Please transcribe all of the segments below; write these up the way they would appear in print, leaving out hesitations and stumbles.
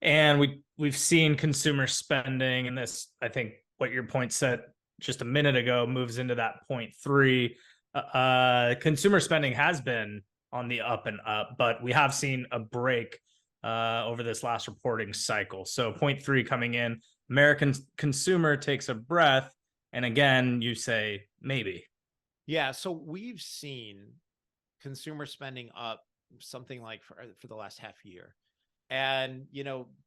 And we've seen consumer spending, and this, I think, what your point said just a minute ago moves into that point three. Consumer spending has been on the up and up, but we have seen a break over this last reporting cycle. So point three coming in, American consumer takes a breath, and again, you say maybe. Yeah, so we've seen consumer spending up something like for the last half year. And,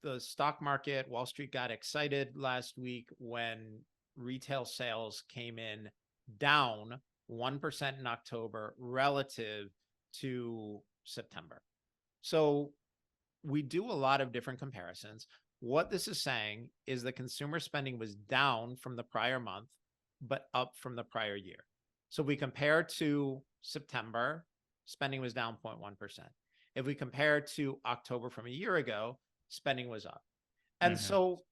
the stock market, Wall Street got excited last week when retail sales came in down 1% in October relative to September. So we do a lot of different comparisons. What this is saying is the consumer spending was down from the prior month, but up from the prior year. So we compare to September, spending was down 0.1%. If we compare to October from a year ago, spending was up. And so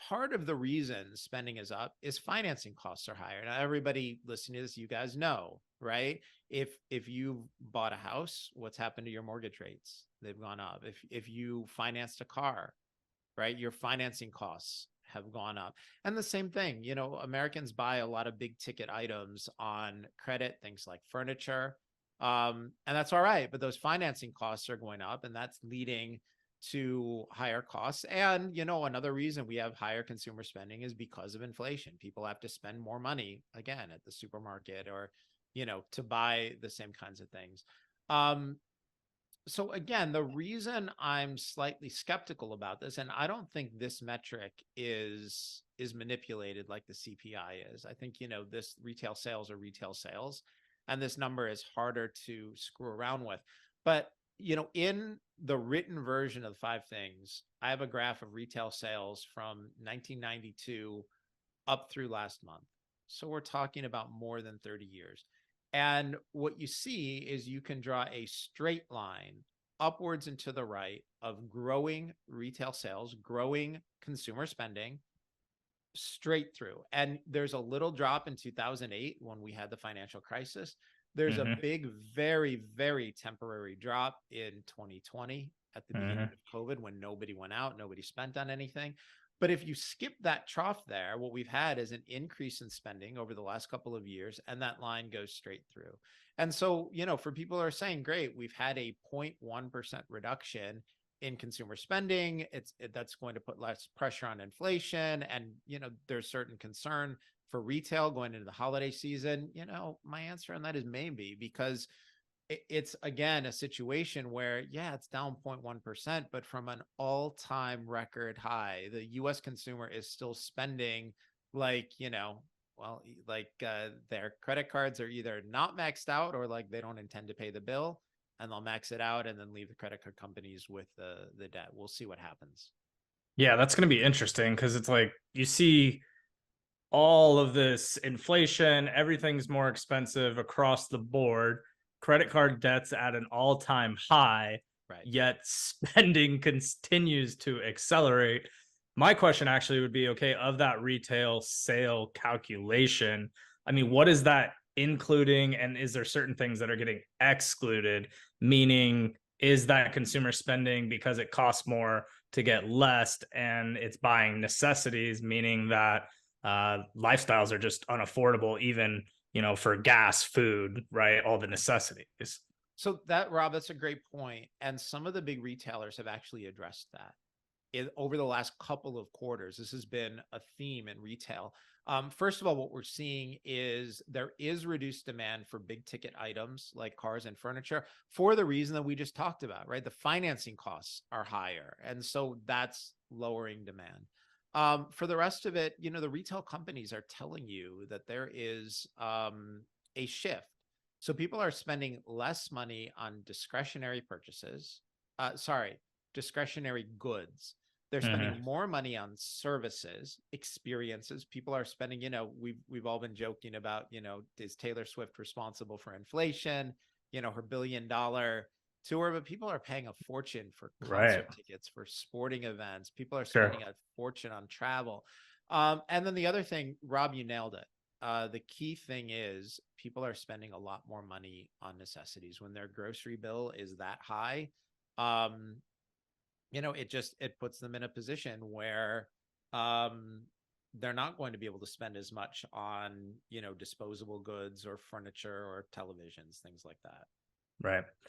part of the reason spending is up is financing costs are higher. Now, everybody listening to this, you guys know, right? If you bought a house, what's happened to your mortgage rates? They've gone up. If you financed a car, right, your financing costs have gone up. And the same thing, Americans buy a lot of big ticket items on credit, things like furniture. And that's all right, but those financing costs are going up, and that's leading to higher costs. And, another reason we have higher consumer spending is because of inflation. People have to spend more money again at the supermarket or, to buy the same kinds of things. So again, the reason I'm slightly skeptical about this, and I don't think this metric is manipulated like the CPI is. I think, this retail sales are retail sales, and this number is harder to screw around with. But, in the written version of the five things, I have a graph of retail sales from 1992 up through last month. So we're talking about more than 30 years. And what you see is you can draw a straight line upwards and to the right of growing retail sales, growing consumer spending straight through. And there's a little drop in 2008 when we had the financial crisis. There's a big, very, very temporary drop in 2020 at the beginning of COVID when nobody went out, nobody spent on anything. But if you skip that trough there, what we've had is an increase in spending over the last couple of years, and that line goes straight through. And so, for people who are saying, great, we've had a 0.1% reduction in consumer spending, that's going to put less pressure on inflation. And, there's certain concern for retail going into the holiday season. My answer on that is maybe, because it's again a situation where, yeah, it's down 0.1%, but from an all-time record high. The US consumer is still spending like, their credit cards are either not maxed out or like they don't intend to pay the bill, and they'll max it out and then leave the credit card companies with the debt. We'll see what happens. Yeah, that's going to be interesting because it's like you see all of this inflation, everything's more expensive across the board. Credit card debt's at an all-time high, Right. yet spending continues to accelerate. My question actually would be, okay, of that retail sale calculation, I mean, what is that including, and is there certain things that are getting excluded? Meaning, is that consumer spending because it costs more to get less and it's buying necessities, meaning that lifestyles are just unaffordable, even for gas, food, right, all the necessities. So Rob, that's a great point. And some of the big retailers have actually addressed that over the last couple of quarters. This has been a theme in retail. First of all, what we're seeing is there is reduced demand for big ticket items like cars and furniture for the reason that we just talked about, right? The financing costs are higher, and so that's lowering demand. For the rest of it, the retail companies are telling you that there is a shift. So people are spending less money on discretionary purchases. Discretionary goods. They're spending more money on services, experiences. People are spending, we've all been joking about, is Taylor Swift responsible for inflation? Her $1 billion tour, but people are paying a fortune for concert tickets, for sporting events. People are spending a fortune on travel. And then the other thing, Rob, you nailed it. The key thing is people are spending a lot more money on necessities when their grocery bill is that high. it puts them in a position where they're not going to be able to spend as much on, disposable goods or furniture or televisions, things like that. Right.